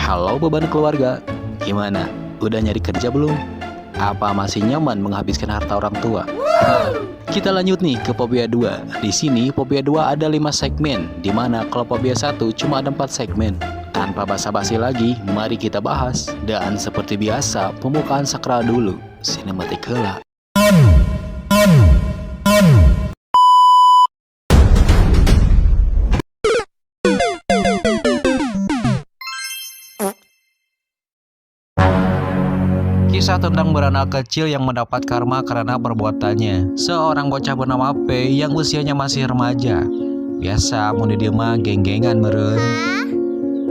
Halo beban keluarga, gimana? Udah nyari kerja belum? Apa masih nyaman menghabiskan harta orang tua? Kita lanjut nih ke Fobia 2. Di sini Fobia 2 ada 5 segmen, dimana kalau Fobia 1 cuma ada 4 segmen. Tanpa basa-basi lagi, mari kita bahas. Dan seperti biasa, pembukaan sakral dulu. Sinematik heula. Kisah tentang beranak kecil yang mendapat karma karena perbuatannya. Seorang bocah bernama P yang usianya masih remaja. Biasa mau di dia mah geng-gengan meren.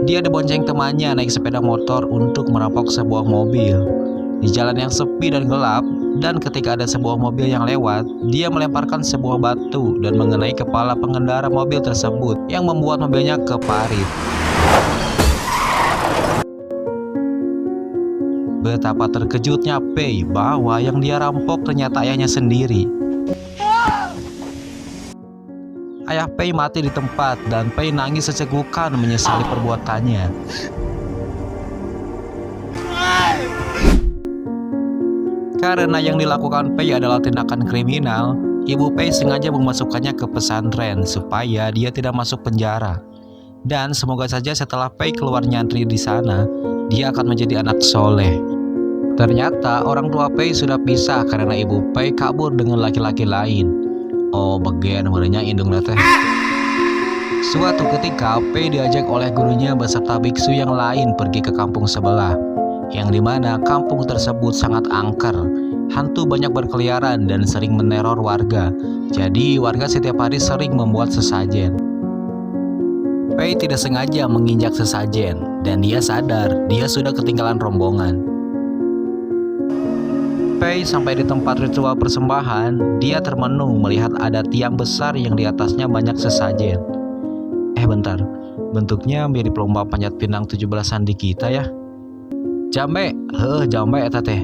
Dia dibonceng temannya naik sepeda motor untuk merampok sebuah mobil. Di jalan yang sepi dan gelap, dan ketika ada sebuah mobil yang lewat, dia melemparkan sebuah batu dan mengenai kepala pengendara mobil tersebut yang membuat mobilnya keparit. Betapa terkejutnya Pei bahwa yang dia rampok ternyata ayahnya sendiri. Ayah Pei mati di tempat dan Pei nangis secegukan menyesali perbuatannya. Karena yang dilakukan Pei adalah tindakan kriminal, ibu Pei sengaja memasukkannya ke pesantren supaya dia tidak masuk penjara. Dan semoga saja setelah Pei keluar nyantri di sana, dia akan menjadi anak soleh. Ternyata orang tua Pei sudah pisah karena ibu Pei kabur dengan laki-laki lain. Oh, bagian merenya indung teh. Suatu ketika Pei diajak oleh gurunya beserta biksu yang lain pergi ke kampung sebelah, yang dimana kampung tersebut sangat angker. Hantu banyak berkeliaran dan sering meneror warga. Jadi warga setiap hari sering membuat sesajen. Pei tidak sengaja menginjak sesajen dan dia sadar dia sudah ketinggalan rombongan. Pei sampai di tempat ritual persembahan, dia termenung melihat ada tiang besar yang di atasnya banyak sesajen. Bentar, bentuknya mirip lomba panjat pinang 17-an di kita ya. Jambe, jambe eta teh.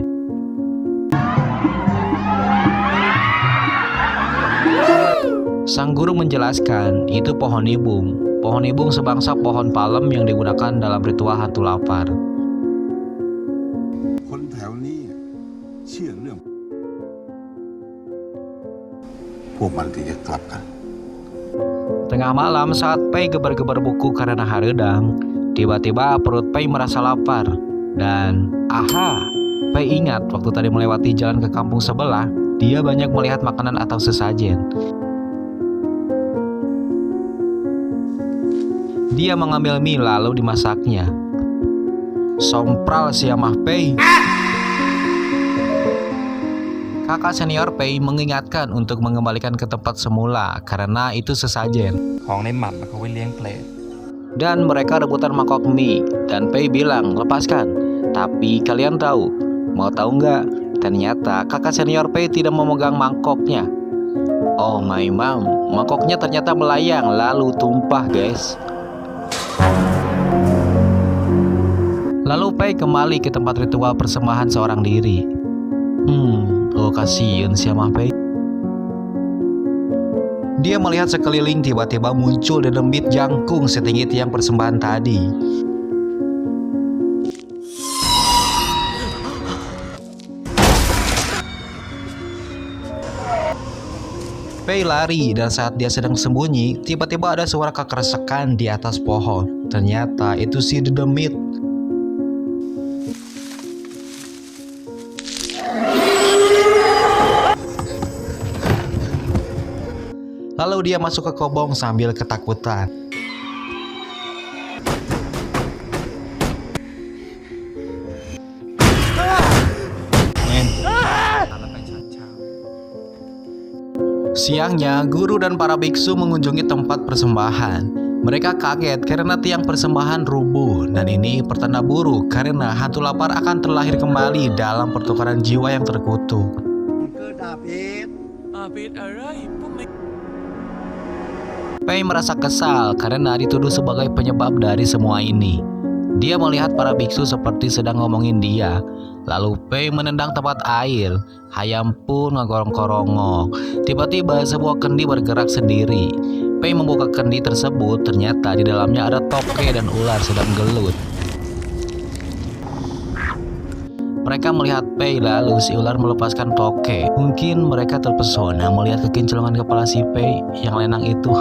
Sang guru menjelaskan, itu pohon ibung. Pohon ibung sebangsa pohon palem yang digunakan dalam ritual hantu lapar. Tengah malam saat Pei gebar-gebar buku karena hareudang, tiba-tiba perut Pei merasa lapar. Dan Pei ingat waktu tadi melewati jalan ke kampung sebelah, dia banyak melihat makanan atau sesajen. Dia mengambil mie lalu dimasaknya. Sompral si Amah Pei. Kakak senior Pei mengingatkan untuk mengembalikan ke tempat semula karena itu sesajen. Dan mereka rebutan mangkok mie dan Pei bilang lepaskan. Tapi kalian mau tahu nggak? Ternyata kakak senior Pei tidak memegang mangkoknya. Oh my mom, mangkoknya ternyata melayang lalu tumpah guys. Lalu Pei kembali ke tempat ritual persembahan seorang diri. Kasihan si Amah Pei. Dia melihat sekeliling, tiba-tiba muncul dedembit jangkung setinggi tiang persembahan tadi. Pei lari dan saat dia sedang sembunyi, tiba-tiba ada suara kekeresekan di atas pohon. Ternyata itu si dedembit. Lalu dia masuk ke kobong sambil ketakutan. Siangnya, guru dan para biksu mengunjungi tempat persembahan. Mereka kaget karena tiang persembahan rubuh, dan ini pertanda buruk karena hantu lapar akan terlahir kembali dalam pertukaran jiwa yang terkutuk. Pei merasa kesal karena dituduh sebagai penyebab dari semua ini. Dia melihat para biksu seperti sedang ngomongin dia. Lalu Pei menendang tempat air. Hayam pun ngegorong-korongok. Tiba-tiba sebuah kendi bergerak sendiri. Pei membuka kendi tersebut, ternyata di dalamnya ada toke dan ular sedang gelut. Mereka melihat Pei, lalu si ular melepaskan toke. Mungkin mereka terpesona melihat kekinclongan kepala si Pei yang lenang itu.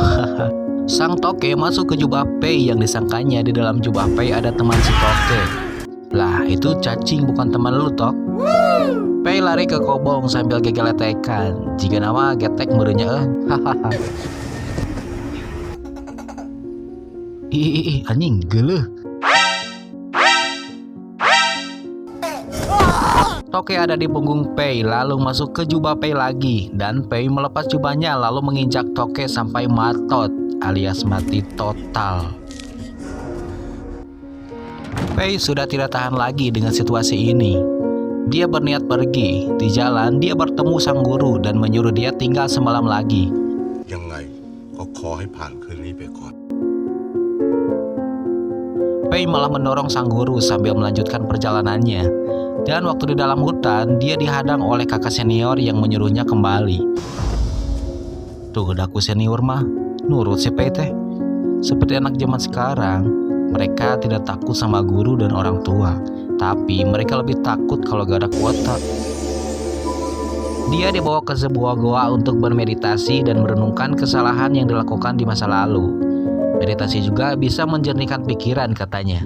Sang toke masuk ke jubah Pei yang disangkanya di dalam jubah Pei ada teman si toke. Lah, itu cacing bukan teman lu, Tok. Pei lari ke kobong sambil gegeletekan. Jika nama getek merenya hahaha. Ih, anjing geuleuh. Toke ada di punggung Pei lalu masuk ke jubah Pei lagi, dan Pei melepas jubahnya lalu menginjak Toke sampai matot alias mati total. Pei sudah tidak tahan lagi dengan situasi ini. Dia berniat pergi. Di jalan dia bertemu sang guru dan menyuruh dia tinggal semalam lagi. Pei malah mendorong sang guru sambil melanjutkan perjalanannya. Dan waktu di dalam hutan, dia dihadang oleh kakak senior yang menyuruhnya kembali. Tuh, daku senior mah nurut si Pei teh. Seperti anak zaman sekarang, mereka tidak takut sama guru dan orang tua, tapi mereka lebih takut kalau gak ada kuota. Dia dibawa ke sebuah goa untuk bermeditasi dan merenungkan kesalahan yang dilakukan di masa lalu. Meditasi juga bisa menjernihkan pikiran, katanya.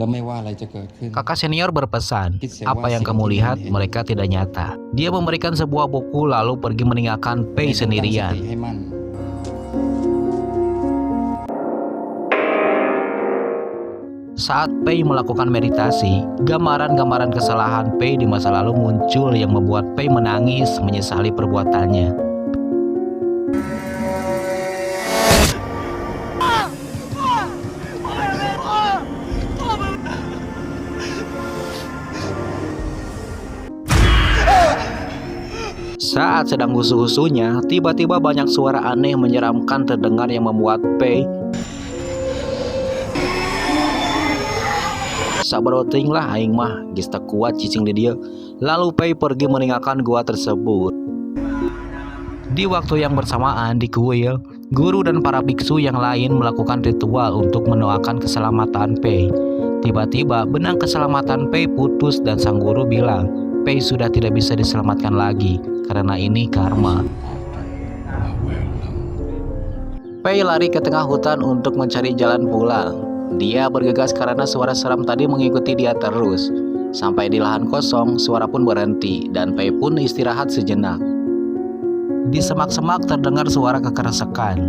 Kakak senior berpesan, apa yang kamu lihat mereka tidak nyata. Dia memberikan sebuah buku lalu pergi meninggalkan Pei sendirian. Saat Pei melakukan meditasi, gambaran-gambaran kesalahan Pei di masa lalu muncul yang membuat Pei menangis menyesali perbuatannya. Saat sedang husu-husunya, tiba-tiba banyak suara aneh menyeramkan terdengar yang membuat Pei sabaroting lah aing mah geus teu kuat cicing di dieu. Lalu Pei pergi meninggalkan gua tersebut. Di waktu yang bersamaan di kuil, guru dan para biksu yang lain melakukan ritual untuk mendoakan keselamatan Pei. Tiba-tiba benang keselamatan Pei putus dan sang guru bilang, Pei sudah tidak bisa diselamatkan lagi karena ini karma. Pei lari ke tengah hutan untuk mencari jalan pulang. Dia bergegas karena suara seram tadi mengikuti dia terus. Sampai di lahan kosong, suara pun berhenti dan Pei pun istirahat sejenak. Di semak-semak terdengar suara kekeresekan.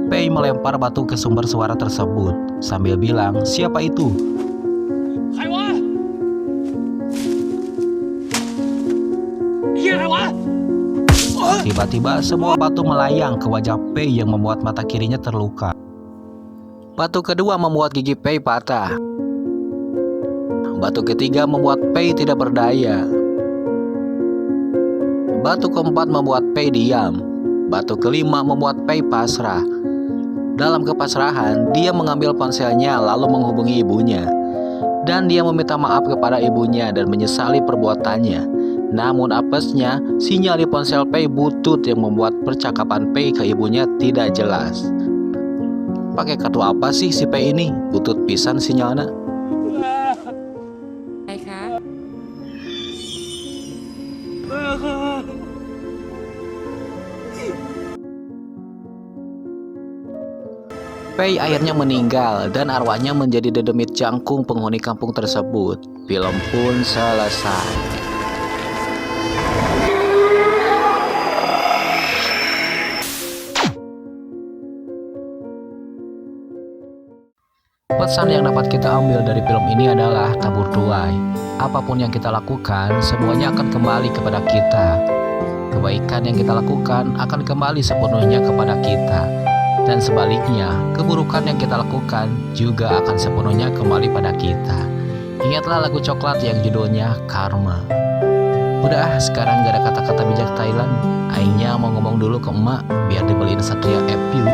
Pei melempar batu ke sumber suara tersebut sambil bilang, "Siapa itu?" Tiba-tiba sebuah batu melayang ke wajah Pei yang membuat mata kirinya terluka. Batu kedua membuat gigi Pei patah. Batu ketiga membuat Pei tidak berdaya. Batu keempat membuat Pei diam. Batu kelima membuat Pei pasrah. Dalam kepasrahan, dia mengambil ponselnya lalu menghubungi ibunya. Dan dia meminta maaf kepada ibunya dan menyesali perbuatannya. Namun apesnya, sinyal di ponsel Pei butut yang membuat percakapan Pei ke ibunya tidak jelas. Pakai kartu apa sih si Pei ini? Butut pisan sinyalnya. Pei akhirnya meninggal dan arwahnya menjadi dedemit jangkung penghuni kampung tersebut. Film pun selesai. Pesan yang dapat kita ambil dari film ini adalah tabur tuai. Apapun yang kita lakukan, semuanya akan kembali kepada kita. Kebaikan yang kita lakukan akan kembali sepenuhnya kepada kita. Dan sebaliknya, keburukan yang kita lakukan juga akan sepenuhnya kembali pada kita. Ingatlah lagu coklat yang judulnya Karma. Udah, sekarang gak ada kata-kata bijak Thailand. Aingnya mau ngomong dulu ke emak biar dibeliin Satria F yuk.